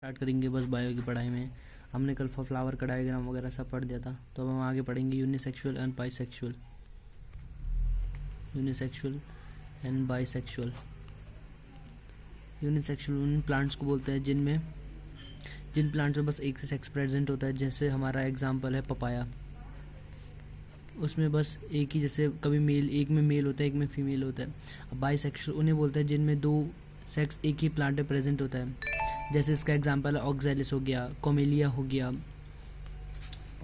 Start करेंगे बस bio की पढ़ाई में। हमने कल फ्लावर का डायग्राम वगैरह सब पढ़ दिया था, तो अब हम आगे पढ़ेंगे unisexual and bisexual. Unisexual and bisexual. Unisexual उन प्लांट्स को बोलते हैं जिन प्लांट्स में बस एक से सेक्स प्रेजेंट होता है। जैसे हमारा एग्जांपल है पपाया, उसमें बस एक ही, जैसे कभी मेल, एक में मेल होता है एक में फीमेल होता है। अब बाइसेक्सुअल उन्हें बोलते हैं जिनमें दो सेक्स एक ही प्लांट में प्रेजेंट होता है। जैसे इसका एग्जांपल है ऑक्जेलिस हो गया, कोमेलिया हो गया,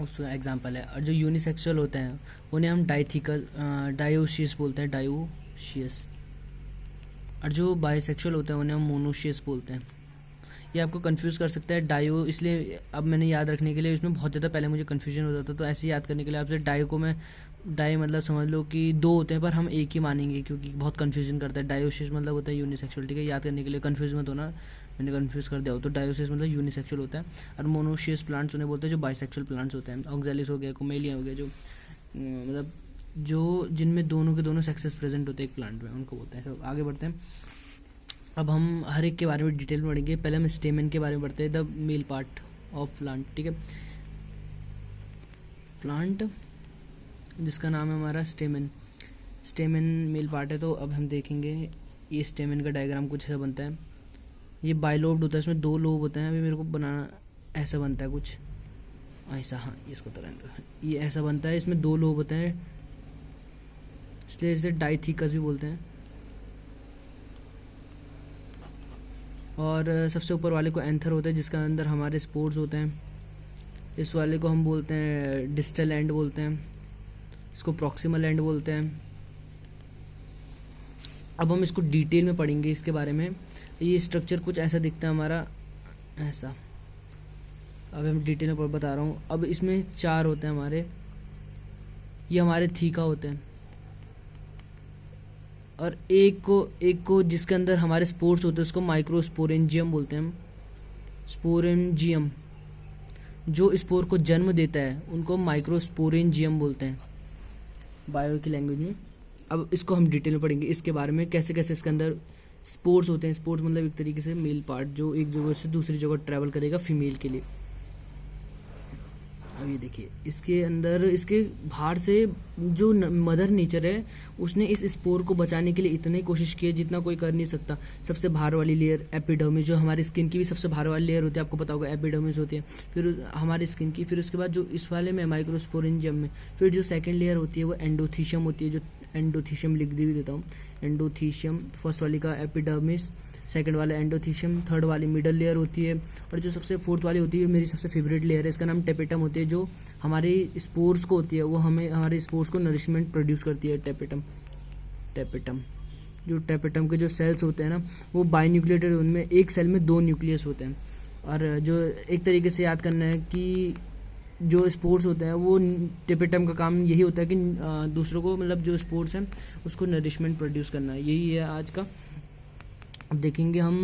उसका एग्जांपल है। और जो यूनिसेक्सुअल होते हैं उन्हें हम डायोशियस बोलते हैं, डायोशियस। और जो बाइसेक्सुअल होते हैं उन्हें हम मोनोशियस बोलते हैं। ये आपको कंफ्यूज कर सकता है डायो, इसलिए अब मैंने याद रखने के लिए, इसमें बहुत ज़्यादा पहले मुझे कंफ्यूजन होता था, तो ऐसे याद करने के लिए आपसे डायो को मैं डाई मतलब समझ लो कि दो होते हैं पर हम एक ही मानेंगे, क्योंकि बहुत कंफ्यूजन करता है। डायोसिस मतलब होता है यूनिसेक्सुअल, ठीक है, याद करने के लिए कंफ्यूज मत होना, मैंने कंफ्यूज कर दिया हो। तो डायोसिस मतलब यूनिसेक्सुअल होता है। और मोनोशियस प्लांट्स उन्हें बोलते हैं जो बाइसेक्सुअल प्लांट्स होते हैं। ऑक्जेलिस हो गया, कोमेलिया हो गया, जो मतलब जो जिनमें दोनों के दोनों सेक्सेस प्रेजेंट होते हैं एक प्लांट में, उनको बोलते हैं। तो आगे बढ़ते हैं। अब हम हर एक के बारे में डिटेल में पढ़ेंगे। पहले हम स्टेमन के बारे में पढ़ते हैं, the male part of plant, ठीक है। प्लांट जिसका नाम है हमारा स्टेमन मेल पार्ट है। तो अब हम देखेंगे ये स्टेमन का डायग्राम कुछ ऐसा बनता है। ये बाइलोब्ड होता है, इसमें दो लोब होते हैं। अभी मेरे को बनाना ऐसा बनता है कुछ ऐसा, हाँ इसको तरह ये ऐसा बनता है। इसमें दो लोब होते हैं, इसलिए इसे डाइथिकस भी बोलते हैं। और सबसे ऊपर वाले को एंथर होता है, जिसका अंदर हमारे स्पोर्स होते हैं। इस वाले को हम बोलते हैं डिस्टल एंड बोलते हैं, इसको प्रॉक्सिमल एंड बोलते हैं। अब हम इसको डिटेल में पढ़ेंगे इसके बारे में। ये स्ट्रक्चर कुछ ऐसा दिखता है हमारा, ऐसा। अब हम डिटेल में बता रहा हूँ। अब इसमें चार होते हैं हमारे, ये हमारे थीका होते हैं। और एक को जिसके अंदर हमारे स्पोर्स होते हैं उसको माइक्रोस्पोरेंजियम बोलते हैं हम, स्पोरेंजियम। जो स्पोर को जन्म देता है उनको माइक्रोस्पोरेंजियम बोलते हैं बायो की लैंग्वेज में। अब इसको हम डिटेल में पढ़ेंगे इसके बारे में, कैसे कैसे इसके अंदर स्पोर्स होते हैं। स्पोर्स मतलब एक तरीके से मेल पार्ट जो एक जगह से दूसरी जगह ट्रैवल करेगा फीमेल के लिए। अब ये देखिए, इसके अंदर, इसके बाहर से जो मदर नेचर है उसने इस स्पोर को बचाने के लिए इतनी कोशिश की है जितना कोई कर नहीं सकता। सबसे बाहर वाली लेयर एपिडर्मिस, जो हमारी स्किन की भी सबसे बाहर वाली लेयर होती है, आपको पता होगा एपिडर्मिस होती है, फिर हमारी स्किन की, फिर उसके बाद जो इस वाले में माइक्रोस्पोरेंजियम में, फिर जो सेकेंड लेयर होती है वो एंडोथीशियम होती है। जो एंडोथीशियम लिख भी देता हूँ, एंडोथीशियम फर्स्ट वाली का एपिडर्मिस, सेकंड वाला एंडोथीशियम, थर्ड वाली मिडल लेयर होती है, और जो सबसे फोर्थ वाली होती है मेरी सबसे फेवरेट लेयर है, इसका नाम टेपेटम होती है। जो हमारे स्पोर्स को होती है, वो हमें हमारे स्पोर्स को नरिशमेंट प्रोड्यूस करती है। टेपेटम जो टेपेटम के जो सेल्स होते हैं ना, वो बाइन्यूक्लिएटेड, उनमें एक सेल में दो न्यूक्लियस होते हैं। और जो एक तरीके से याद करना है कि जो स्पोर्ट्स होते हैं वो टेपेटम का काम यही होता है कि दूसरों को, मतलब जो स्पोर्ट्स हैं उसको नरिशमेंट प्रोड्यूस करना है, यही है आज का। अब देखेंगे हम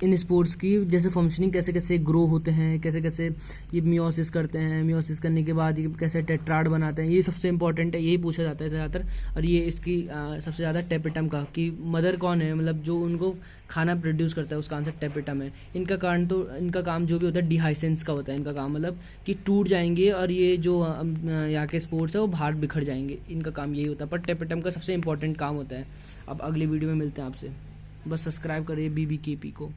इन स्पोर्ट्स की जैसे फंक्शनिंग, कैसे कैसे ग्रो होते हैं, कैसे कैसे ये मियोसिस करते हैं, मियोसिस करने के बाद ये कैसे टेट्राड बनाते हैं। ये सबसे इंपॉर्टेंट है, यही पूछा जाता है ज़्यादातर। और ये इसकी सबसे ज़्यादा टेपेटम का, कि मदर कौन है, मतलब जो उनको खाना प्रोड्यूस करता है, उसका आंसर टेपेटम है। इनका काम जो भी होता है डिहाइसेंस का होता है। इनका काम मतलब कि टूट जाएंगे और ये जो यहाँ के स्पोर्ट्स है वो बाहर बिखर जाएंगे, इनका काम यही होता है। पर टेपेटम का सबसे इंपॉर्टेंट काम होता है। अब अगली वीडियो में मिलते हैं आपसे, बस सब्सक्राइब करिए BBKP को।